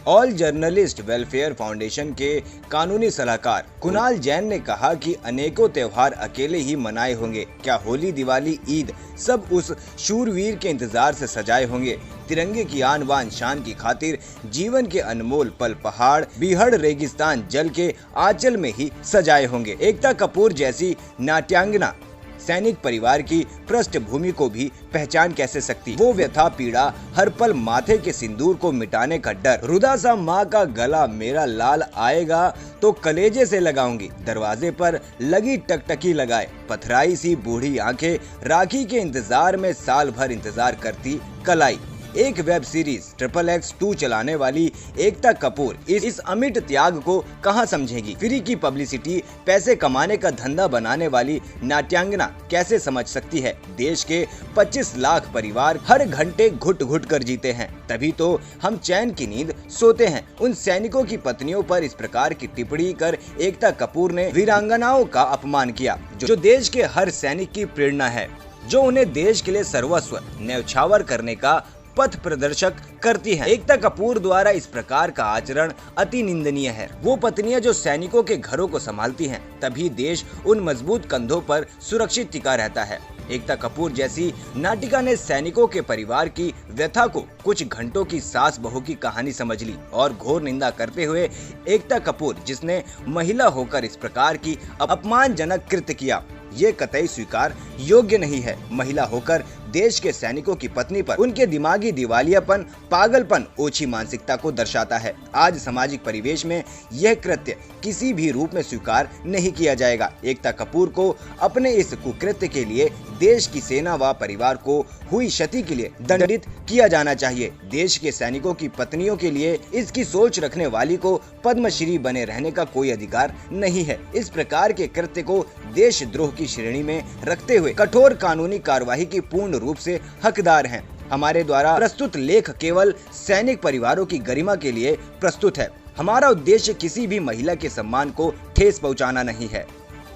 All journalist welfare foundation के कानूनी सलाहकार कुणाल जैन ने कहा कि अनेकों त्योहार अकेले ही मनाए होंगे, क्या होली, दिवाली, ईद सब उस शूरवीर के इंतजार से सजाए होंगे। तिरंगे की आन बान शान की खातिर जीवन के अनमोल पल पहाड़, बीहड़, रेगिस्तान, जल के आंचल में ही सजाए होंगे। एकता कपूर जैसी नाट्यांगना सैनिक परिवार की पृष्ठभूमि को भी पहचान कैसे सकती। वो व्यथा, पीड़ा, हर पल माथे के सिंदूर को मिटाने का डर, रुदा सा माँ का गला मेरा लाल आएगा तो कलेजे से लगाऊंगी, दरवाजे पर लगी टकटकी लगाए, पथराई सी बूढ़ी आंखें राखी के इंतजार में साल भर इंतजार करती कलाई। एक वेब सीरीज XXX2 चलाने वाली एकता कपूर इस अमिट त्याग को कहां समझेगी। फ्री की पब्लिसिटी पैसे कमाने का धंधा बनाने वाली नाट्यांगना कैसे समझ सकती है। देश के 25 लाख परिवार हर घंटे घुट घुट कर जीते हैं, तभी तो हम चैन की नींद सोते हैं। उन सैनिकों की पत्नियों पर इस प्रकार की टिप्पणी कर एकता कपूर ने वीरांगनाओं का अपमान किया, जो देश के हर सैनिक की प्रेरणा है, जो उन्हें देश के लिए सर्वस्व न्यौछावर करने का पथ प्रदर्शक करती हैं। एकता कपूर द्वारा इस प्रकार का आचरण अति निंदनीय है। वो पत्नियां जो सैनिकों के घरों को संभालती हैं, तभी देश उन मजबूत कंधों पर सुरक्षित टिका रहता है। एकता कपूर जैसी नाटिका ने सैनिकों के परिवार की व्यथा को कुछ घंटों की सास बहू की कहानी समझ ली और घोर निंदा करते हुए एकता कपूर, जिसने महिला होकर इस प्रकार की अपमानजनक कृत्य किया, ये कतई स्वीकार योग्य नहीं है। महिला होकर देश के सैनिकों की पत्नी पर उनके दिमागी दिवालियापन, पागलपन, ओछी मानसिकता को दर्शाता है। आज सामाजिक परिवेश में यह कृत्य किसी भी रूप में स्वीकार नहीं किया जाएगा। एकता कपूर को अपने इस कुकृत्य के लिए देश की सेना व परिवार को हुई क्षति के लिए दंडित किया जाना चाहिए। देश के सैनिकों की पत्नियों के लिए इसकी सोच रखने वाली को पद्मश्री बने रहने का कोई अधिकार नहीं है। इस प्रकार के कृत्य को देशद्रोह की श्रेणी में रखते हुए कठोर कानूनी कार्यवाही की पूर्ण रूप से हकदार हैं। हमारे द्वारा प्रस्तुत लेख केवल सैनिक परिवारों की गरिमा के लिए प्रस्तुत है। हमारा उद्देश्य किसी भी महिला के सम्मान को ठेस पहुंचाना नहीं है।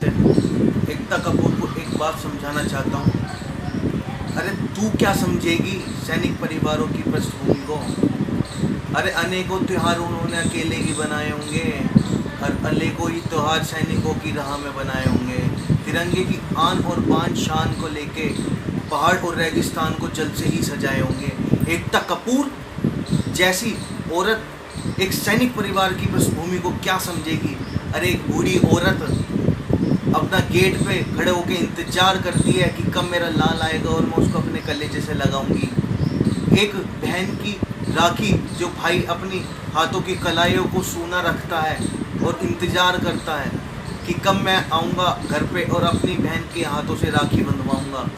एकता कपूर को एक बात समझाना चाहता हूँ। अरे तू क्या समझेगी सैनिक परिवारों की पृष्ठभूमि को। अरे अनेकों त्योहार उन्होंने अकेले ही बनाए होंगे और अनेकों ही त्योहार सैनिकों की राह में बनाए होंगे। तिरंगे की आन और बान शान को लेके पहाड़ और रेगिस्तान को जल से ही सजाए होंगे। एकता कपूर जैसी औरत एक सैनिक परिवार की पृष्ठभूमि को क्या समझेगी। अरे एक बूढ़ी औरत अपना गेट पे खड़े होकर इंतजार करती है कि कब मेरा लाल आएगा और मैं उसको अपने कलेजे से लगाऊंगी। एक बहन की राखी जो भाई अपनी हाथों की कलाइयों को सूना रखता है और इंतजार करता है कि कब मैं आऊँगा घर पे और अपनी बहन के हाथों से राखी बंधवाऊँगा।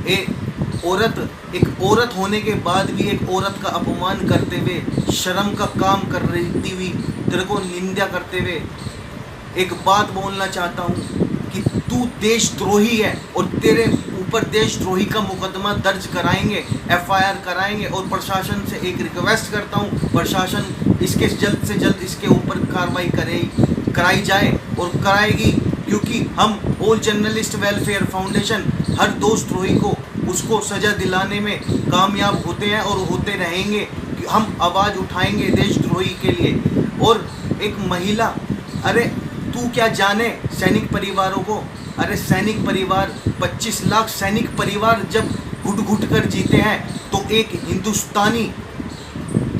एक औरत होने के बाद भी एक औरत का अपमान करते हुए, शर्म का काम कर रही हुई, तेरे को निंदा करते हुए एक बात बोलना चाहता हूँ कि तू देशद्रोही है और तेरे ऊपर देशद्रोही का मुकदमा दर्ज कराएंगे, FIR कराएंगे। और प्रशासन से एक रिक्वेस्ट करता हूँ, प्रशासन इसके जल्द से जल्द इसके ऊपर कार्रवाई कराई जाए और कराएगी, क्योंकि हम ऑल जर्नलिस्ट वेलफेयर फाउंडेशन हर देशद्रोही को उसको सज़ा दिलाने में कामयाब होते हैं और होते रहेंगे। हम आवाज़ उठाएंगे देशद्रोही के लिए। और एक महिला, अरे तू क्या जाने सैनिक परिवारों को। अरे सैनिक परिवार 25 लाख सैनिक परिवार जब घुट घुट कर जीते हैं तो एक हिंदुस्तानी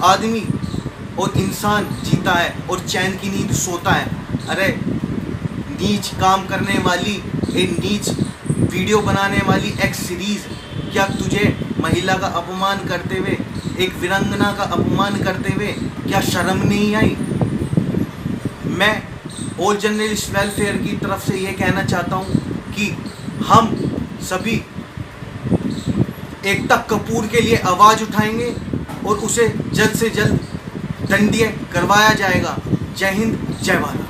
आदमी और इंसान जीता है और चैन की नींद सोता है। अरे नीच काम करने वाली, एक नीच वीडियो बनाने वाली एक सीरीज़, क्या तुझे महिला का अपमान करते हुए, एक वीरांगना का अपमान करते हुए क्या शर्म नहीं आई। मैं ऑल जर्नलिस्ट वेलफेयर की तरफ से ये कहना चाहता हूँ कि हम सभी एकता कपूर के लिए आवाज़ उठाएंगे और उसे जल्द से जल्द दंडित करवाया जाएगा। जय हिंद, जय भारत।